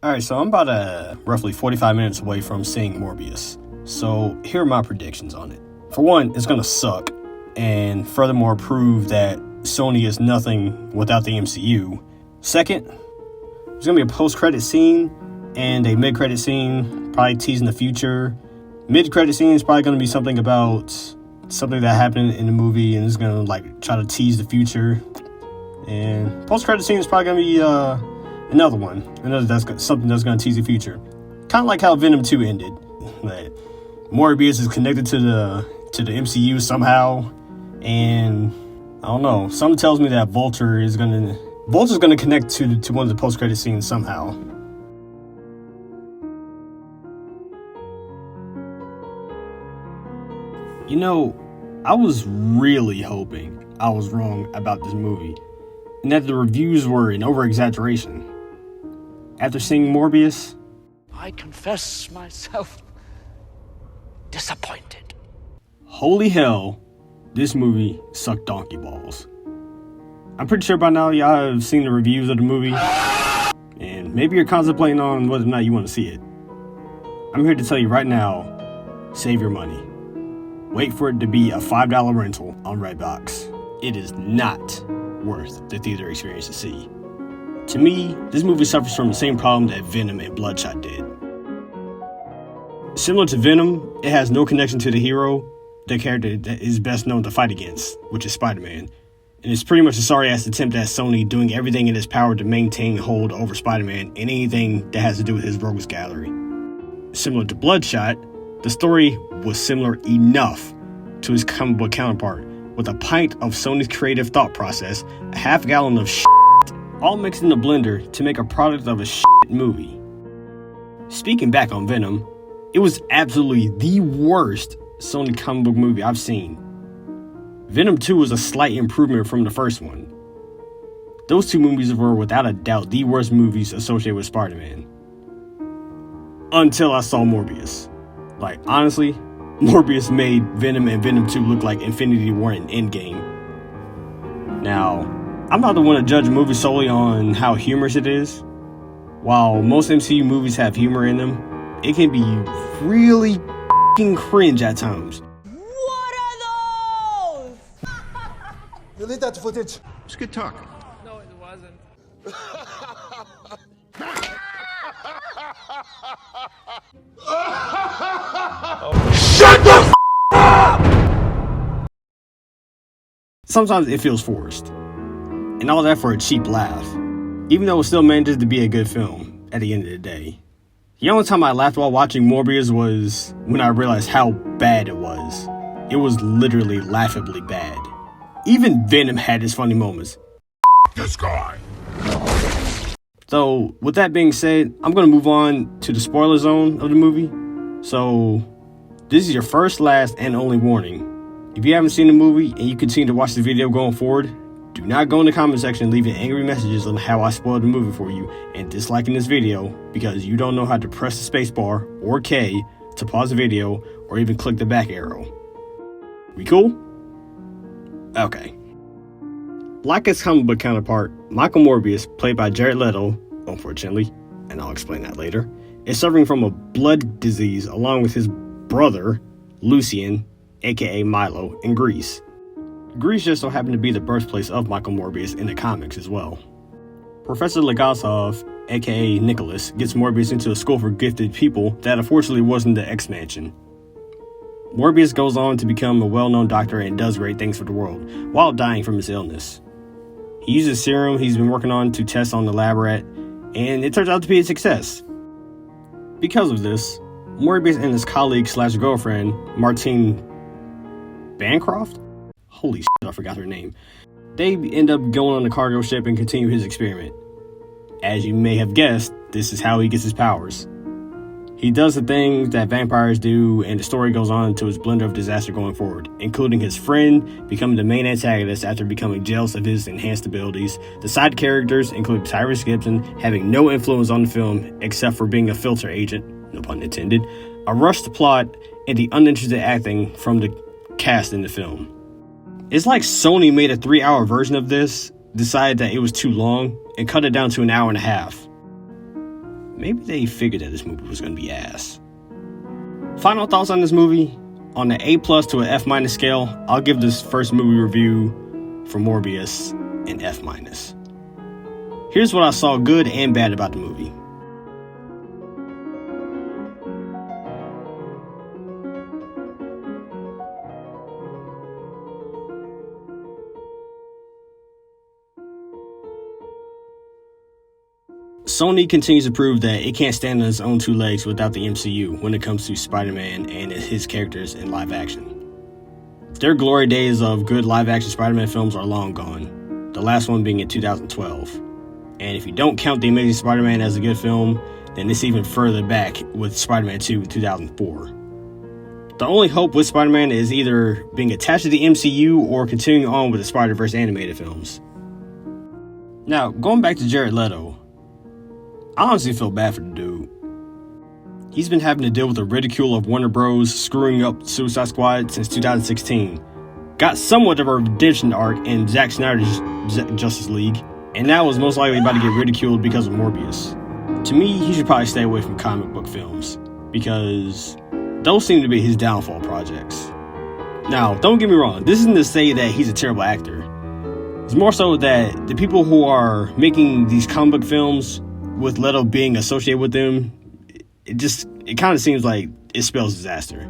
Alright, so I'm about roughly 45 minutes away from seeing Morbius. So here are my predictions on it. For one, it's gonna suck, and furthermore prove that Sony is nothing without the MCU. Second, there's gonna be a post-credit scene and a mid-credit scene, probably teasing the future. Mid-credit scene is probably gonna be something about something that happened in the movie, and it's gonna try to tease the future. And post-credit scene is probably gonna be another one. Something that's gonna tease the future. Kind of like how Venom 2 ended. That Morbius is connected to the MCU somehow, and I don't know. Something tells me that Vulture's gonna connect to one of the post-credit scenes somehow. You know, I was really hoping I was wrong about this movie, and that the reviews were an over-exaggeration. After seeing Morbius, I confess myself disappointed. Holy hell, this movie sucked donkey balls. I'm pretty sure by now y'all have seen the reviews of the movie, and maybe you're contemplating on whether or not you want to see it. I'm here to tell you right now, save your money. Wait for it to be a $5 rental on Redbox. It is not worth the theater experience to see. To me, this movie suffers from the same problem that Venom and Bloodshot did. Similar to Venom, it has no connection to the hero, the character that is best known to fight against, which is Spider-Man. And it's pretty much a sorry-ass attempt at Sony doing everything in its power to maintain hold over Spider-Man and anything that has to do with his rogues gallery. Similar to Bloodshot, the story was similar enough to his comic book counterpart, with a pint of Sony's creative thought process, a half gallon of shit, all mixed in a blender to make a product of a shit movie. Speaking back on Venom, it was absolutely the worst Sony comic book movie I've seen. Venom 2 was a slight improvement from the first one. Those two movies were without a doubt the worst movies associated with Spider-Man. Until I saw Morbius. Honestly, Morbius made Venom and Venom 2 look like Infinity War and Endgame. Now, I'm not the one to judge a movie solely on how humorous it is. While most MCU movies have humor in them, it can be really f***ing cringe at times. What are those? Delete that footage. It's good talk. No, it wasn't. Sometimes it feels forced. And all that for a cheap laugh. Even though it still manages to be a good film at the end of the day. The only time I laughed while watching Morbius was when I realized how bad it was. It was literally laughably bad. Even Venom had his funny moments. This guy. So, with that being said, I'm going to move on to the spoiler zone of the movie. So, this is your first, last, and only warning. If you haven't seen the movie and you continue to watch the video going forward, do not go in the comment section leaving angry messages on how I spoiled the movie for you and disliking this video because you don't know how to press the spacebar or K to pause the video or even click the back arrow. We cool? Okay. Like his comic book counterpart, Michael Morbius, played by Jared Leto, unfortunately, and I'll explain that later, is suffering from a blood disease along with his brother, Lucian, aka Milo, in Greece. Greece just so happened to be the birthplace of Michael Morbius in the comics as well. Professor Legasov, aka Nicholas, gets Morbius into a school for gifted people that unfortunately wasn't the X-Mansion. Morbius goes on to become a well-known doctor and does great things for the world, while dying from his illness. He uses a serum he's been working on to test on the lab rat, and it turns out to be a success. Because of this, Morbius and his colleague/girlfriend, Martine Bancroft? Holy shit, I forgot her name. They end up going on the cargo ship and continue his experiment. As you may have guessed, this is how he gets his powers. He does the things that vampires do, and the story goes on to his blender of disaster going forward, including his friend becoming the main antagonist after becoming jealous of his enhanced abilities, the side characters, including Tyrese Gibson, having no influence on the film except for being a filter agent, no pun intended, a rushed plot, and the uninterested acting from the cast in the film. It's like Sony made a 3-hour version of this, decided that it was too long, and cut it down to an hour and a half. maybe they figured that this movie was going to be ass. Final thoughts on this movie? On the A+ to an F- scale, I'll give this first movie review for Morbius an F-. Here's what I saw good and bad about the movie. Sony continues to prove that it can't stand on its own two legs without the MCU when it comes to Spider-Man and his characters in live action. Their glory days of good live-action Spider-Man films are long gone, the last one being in 2012. And if you don't count The Amazing Spider-Man as a good film, then it's even further back with Spider-Man 2 in 2004. The only hope with Spider-Man is either being attached to the MCU or continuing on with the Spider-Verse animated films. Now, going back to Jared Leto, I honestly feel bad for the dude. He's been having to deal with the ridicule of Warner Bros. Screwing up Suicide Squad since 2016. Got somewhat of a redemption arc in Zack Snyder's Justice League, and now is most likely about to get ridiculed because of Morbius. To me, he should probably stay away from comic book films, because those seem to be his downfall projects. Now, don't get me wrong, this isn't to say that he's a terrible actor. It's more so that the people who are making these comic book films, with Leto being associated with them, it kind of seems like it spells disaster.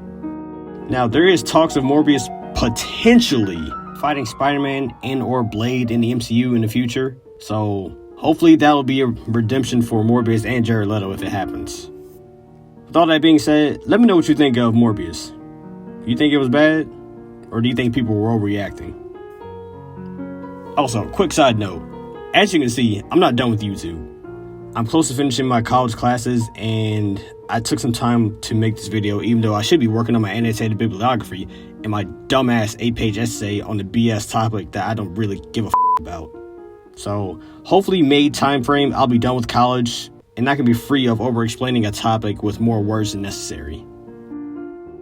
Now, there is talks of Morbius potentially fighting Spider-Man and or Blade in the MCU in the future, so hopefully that'll be a redemption for Morbius and Jared Leto if it happens. With all that being said, let me know what you think of Morbius. Do you think it was bad, or do you think people were overreacting? Also, quick side note, as you can see, I'm not done with YouTube. I'm close to finishing my college classes, and I took some time to make this video, even though I should be working on my annotated bibliography and my dumbass 8-page essay on the BS topic that I don't really give a about. So, hopefully May timeframe, I'll be done with college, and I can be free of over-explaining a topic with more words than necessary.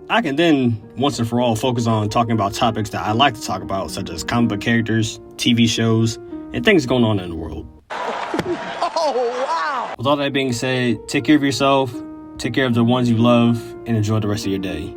I can then, once and for all, focus on talking about topics that I like to talk about, such as comic book characters, TV shows, and things going on in the world. With all that being said, take care of yourself, take care of the ones you love, and enjoy the rest of your day.